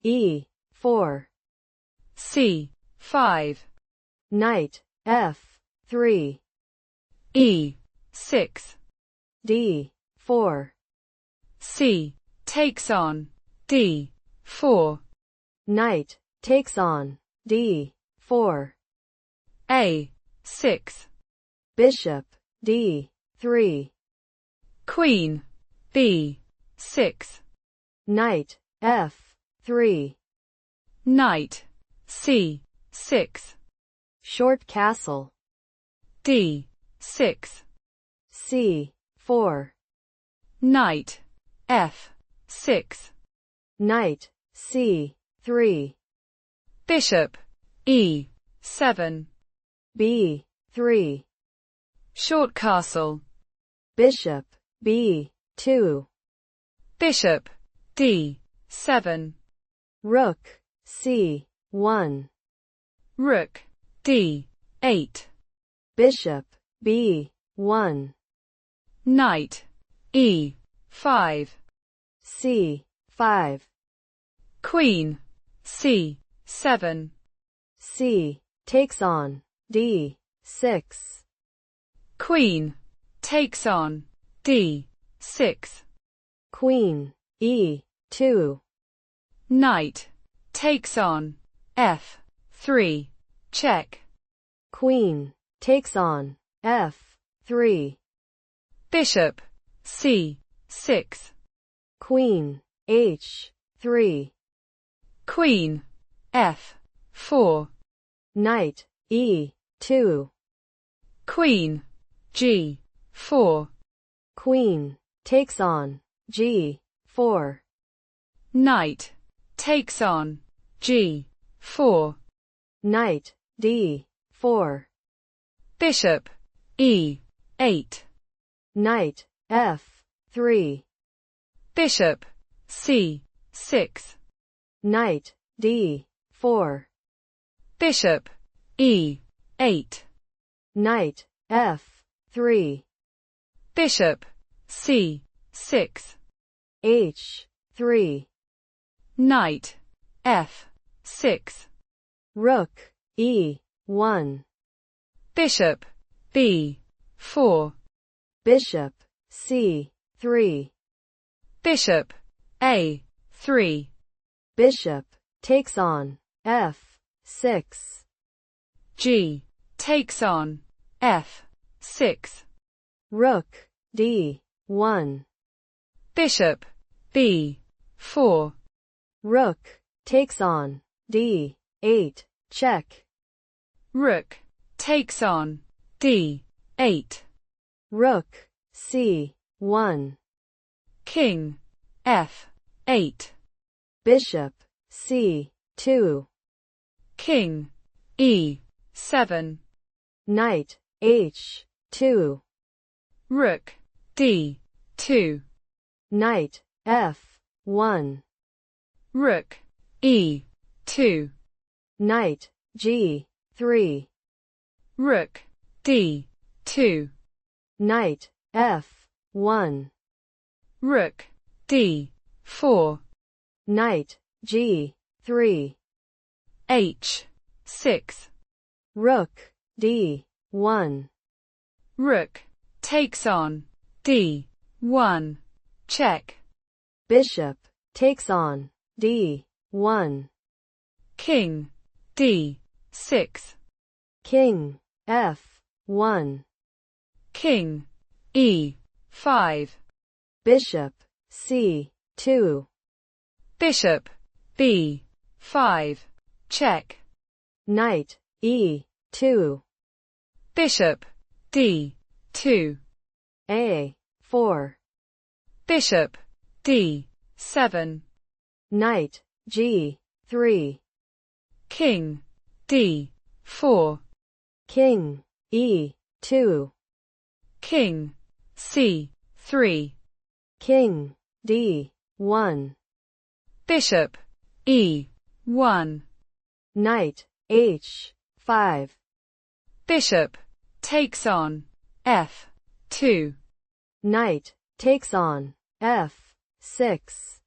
E4. C5. Knight F3. E6. D4. C takes on D4. Knight takes on D4. A6. Bishop D3. Queen B6. Knight F3. Knight C6. Short castle D6. C4. Knight F6. Knight C3. Bishop E7. B3. Short castle. Bishop B2. Bishop D7. Rook C1. Rook D8. Bishop B1. Knight E5. C5. Queen C7. C takes on D6. Queen takes on D6. Queen E2. Knight takes on F3. Check. Queen takes on F3. Bishop C6. Queen H3. Queen F4. Knight E2. Queen G4. Queen takes on G4. Knight takes on G4. Knight D4. Bishop E8. Knight F3. Bishop C6. Knight D4. Bishop E8. Knight F3. Bishop C6. H3. Knight F6. Rook E1. Bishop B4. Bishop C3. Bishop A3. Bishop takes on F6. G takes on F6. Rook D1. Bishop B4. Rook takes on D8. Check. Rook takes on D8. Rook C1. King F8. Bishop C2. King E7. Knight H2. Rook D2. Knight F1. Rook E2. Knight G3. Rook D2. Knight F1. Rook D4. Knight G3. H6. Rook D1. Rook takes on D1. Check. Bishop takes on D1. King D6. King F1. King E5. Bishop C2. Bishop B5. Check. Knight E2. Bishop D2. A4. Bishop D7. Knight G3. King D4. King E2. King C3. King D1. Bishop E1. Knight H5. Bishop takes on F2. Knight takes on F6.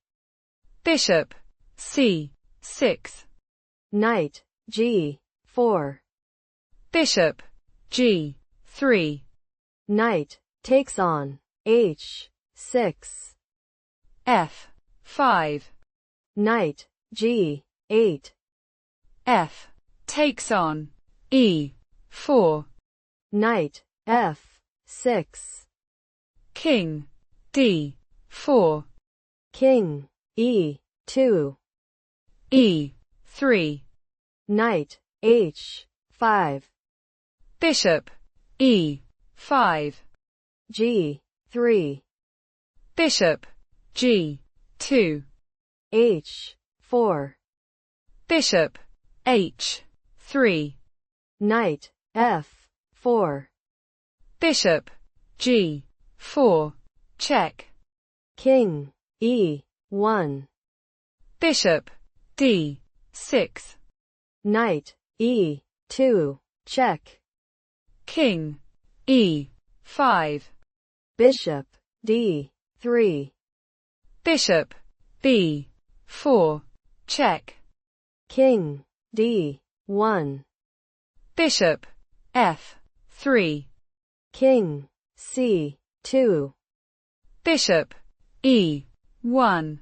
Bishop C6. 6. Knight G4. Bishop G3. Knight takes on H6. F5. Knight G8. F takes on E4. Knight F6. King D4. King E2. E3. Knight H5. Bishop E5. G3. Bishop G2. H4. Bishop H3. Knight F4. Bishop G4. Check. King E1. Bishop D6. Knight E2. Check. King E5. Bishop D3. Bishop B4. Check. King D1. Bishop F3. King C2. Bishop E1.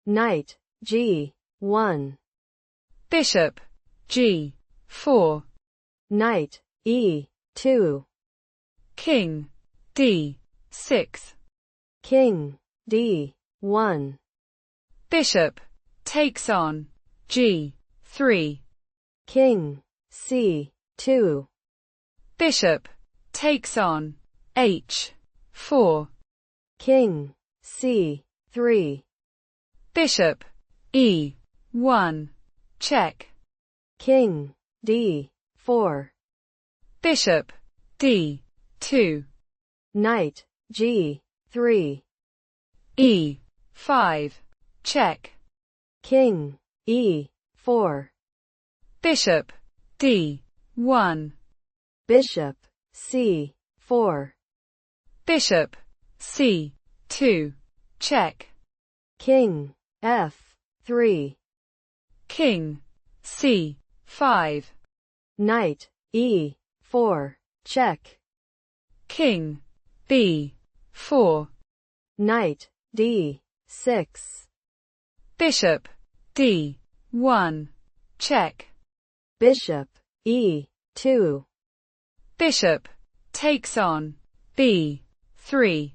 Knight G1. Bishop G4. Knight E2. King D6. King D1. Bishop takes on G3. King C2. Bishop takes on H4. King C3. Bishop E1. Check. King D4. Bishop D2. Knight G3. E5. Check. King E4. Bishop D1. Bishop C4. Bishop C2. Check. King F3. King C5. Knight E4. Check. King B4. Knight D6. Bishop D1. Check. Bishop E2. Bishop takes on B3.